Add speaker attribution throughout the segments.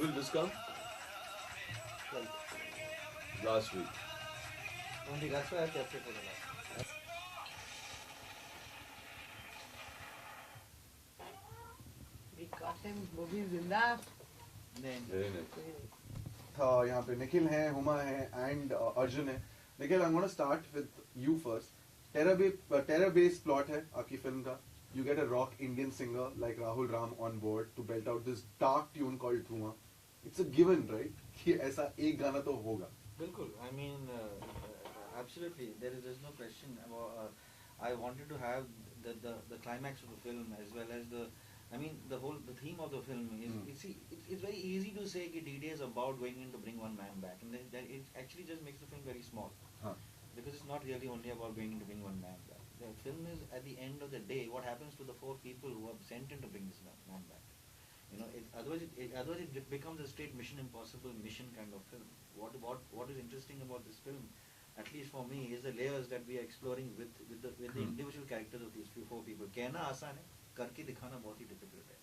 Speaker 1: will this come? Last week.
Speaker 2: Only that's why I kept it for the last.
Speaker 3: We got him. Movie जिंदा.
Speaker 1: Very nice.
Speaker 4: यहाँ पे निखिल है, हुमा है, and Arjun है. Nikhil, I'm gonna start with you first. Terror-based plot है आपकी film का. You get a rock Indian singer like Rahul Ram on board to belt out this dark tune called Dhuma. It's a given, right? कि ऐसा एक गाना तो होगा.
Speaker 2: Bilkul. I mean, absolutely. There's no question about. I wanted to have the climax of the film as well as the theme of the film is. It's very easy to say that DD is about going in to bring one man back, and then it actually just makes the film very small. Because it's not really only about going in to bring one man back. The film is at the end of the day what happens to the 4 people who are sent in to bring this man back. You know, otherwise it becomes a straight Mission Impossible mission kind of film. What is interesting about this film, at least for me, is the layers that we are exploring with the individual characters of these 4 people. कहना आसान है, करके दिखाना बहुत ही difficult है.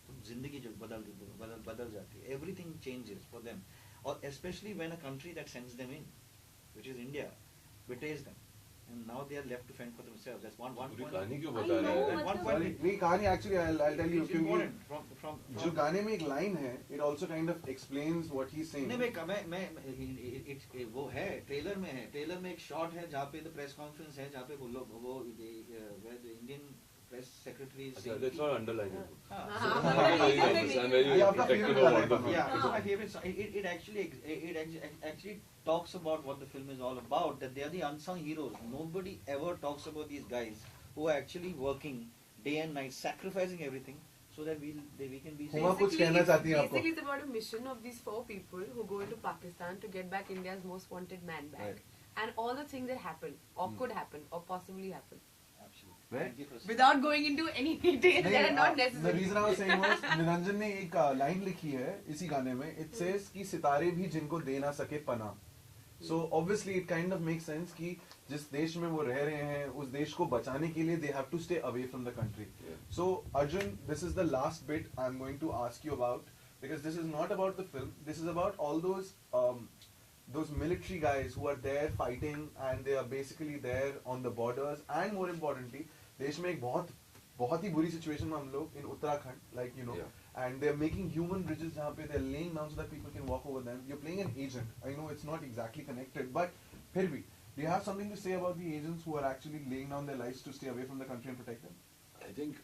Speaker 2: तो जिंदगी जो बदल जाती है. Everything changes for them, or especially when a country that sends them in, which is India, betrays them. And now they are left to fend for themselves. That's one point.
Speaker 1: कहानी क्यों बता रहे हैं?
Speaker 2: One point.
Speaker 4: नहीं, कहानी actually I'll tell you
Speaker 2: It's
Speaker 4: क्योंकि
Speaker 2: important from
Speaker 4: जो गाने में एक line है, it also kind of explains what he's saying.
Speaker 2: नहीं मैं वो है ट्रेलर में एक शॉट है जहाँ पे द प्रेस कॉन्फ्रेंस है जहाँ पे वो लोग वो Indian press secretary
Speaker 1: That's not underlining.
Speaker 3: I'm
Speaker 1: very protective about the film.
Speaker 2: Yeah, it's my favorite. It actually talks about what the film is all about. That they are the unsung heroes. Nobody ever talks about these guys who are actually working day and night, sacrificing everything so that we can be.
Speaker 4: Huma कुछ कहना चाहती है आपको?
Speaker 3: Basically, it's about a mission of these 4 people who go into Pakistan to get back India's most wanted man back,
Speaker 4: Right.
Speaker 3: and all the things that happen, or could happen, or possibly happen,
Speaker 2: Absolutely.
Speaker 4: Right.
Speaker 2: Thank you for
Speaker 3: without going into any details that are not
Speaker 4: The
Speaker 3: necessary.
Speaker 4: reason I was saying was Niranjan ने एक line लिखी है इसी गाने में. It says कि सितारे भी जिनको दे ना सके पना. So obviously it kind of makes sense कि जिस देश में वो रह रहे हैं उस देश को बचाने के लिए they have to stay away from the country.
Speaker 1: Yeah.
Speaker 4: So Arjun, this is the last bit I'm going to ask you about, because this is not about the film. This is about all those military guys who are there fighting, and they are basically there on the borders, and more importantly देश में एक बहुत ही बुरी situation में हम लोग in Uttarakhand, like you know.
Speaker 1: Yeah.
Speaker 4: And they're making human bridges जहाँ पे they're laying down so that people can walk over them. You're playing an agent. I know it's not exactly connected, but फिर भी, do you have something to say about the agents who are actually laying down their lives to stay away from the country and protect them?
Speaker 1: I think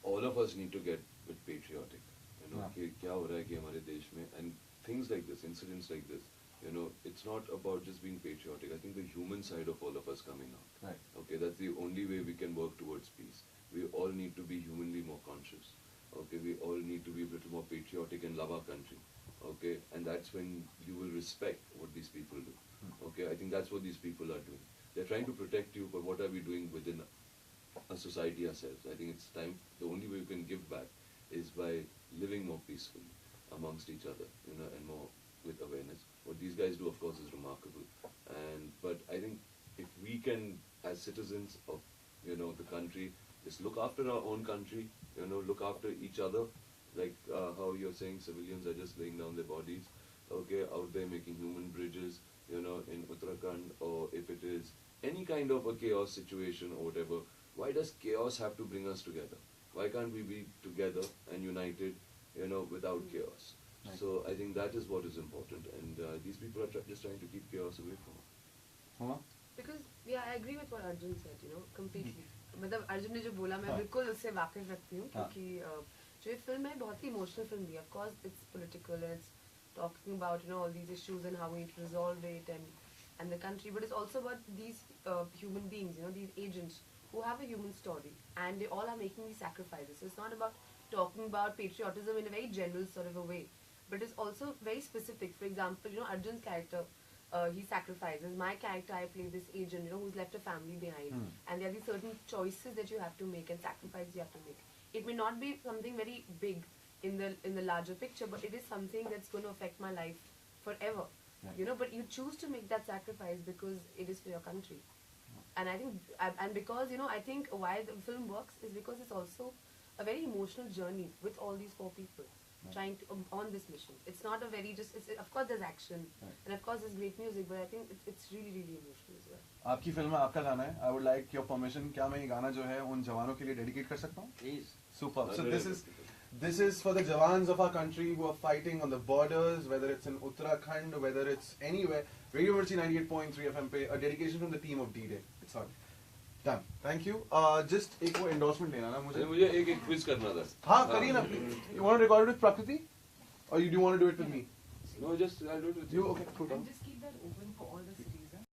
Speaker 1: all of us need to get a bit patriotic. You know, कि क्या हो रहा है कि हमारे देश में, and things like this, incidents like this, you know, it's not about just being patriotic. I think the human side of all of us coming out.
Speaker 4: Right.
Speaker 1: Okay, that's the only way we can work towards peace. We all need to be humanly more conscious. Okay, we all need to be a little more patriotic and love our country. Okay, and that's when you will respect what these people do. Okay, I think that's what these people are doing. They're trying to protect you, but what are we doing within a society ourselves? I think it's time. The only way we can give back is by living more peacefully amongst each other, you know, and more with awareness. What these guys do, of course, is remarkable. But I think if we can, as citizens of, you know, the country, just look after our own country, you know, look after each other, like how you're saying civilians are just laying down their bodies, okay, out there making human bridges, you know, in Uttarakhand, or if it is any kind of a chaos situation or whatever, why does chaos have to bring us together? Why can't we be together and united, you know, without chaos?
Speaker 4: Right.
Speaker 1: So I think that is what is important, and these people are just trying to keep chaos away from us.
Speaker 4: Huma?
Speaker 3: Because yeah, I agree with what Arjun said, you know, completely. मतलब अर्जुन ने जो बोला मैं बिल्कुल उससे वाकिफ रखती हूँ क्योंकि जो ये फिल्म है बहुत ही इमोशनल फिल्म भी है. Of course it's political and it's talking about, you know, all these issues and how we need to resolve it and the country, but it's also about these human beings, you know, these agents who have a human story and they all are making these sacrifices. So it's not about talking about patriotism in a very general sort of a way, but it's also very specific. For example, you know, Arjun's character, he sacrifices. My character, I play this agent, you know, who's left a family behind, and there are these certain choices that you have to make and sacrifices you have to make. It may not be something very big in the larger picture, but it is something that's going to affect my life forever.
Speaker 4: Right.
Speaker 3: You know, but you choose to make that sacrifice because it is for your country. And I think, and because, you know, I think why the film works is because it's also a very emotional journey with all these 4 people. trying to on this mission. It's not a very just. It's, of course, there's action,
Speaker 4: Right.
Speaker 3: and of course, there's great music, but I think it's really, really emotional as well.
Speaker 4: आपकी film में आपका गाना है. I would like your permission. क्या मैं ये गाना जो है उन जवानों के लिए डेडिकेट कर सकता हूँ?
Speaker 2: Please.
Speaker 4: Super. So this is for the Jawans of our country who are fighting on the borders, whether it's in Uttarakhand, whether it's anywhere. Radio Mirchi 98.3 FM पे a dedication from the team of D-Day. It's all done. Thank you. Just एक वो endorsement लेना ना मुझे.
Speaker 1: मुझे एक quiz करना था.
Speaker 4: हाँ करिए ना. You want to record it with Prakriti, or you do want to do it with me?
Speaker 1: No, just I'll do it with
Speaker 4: You okay? Cool.
Speaker 5: And just keep that open for all the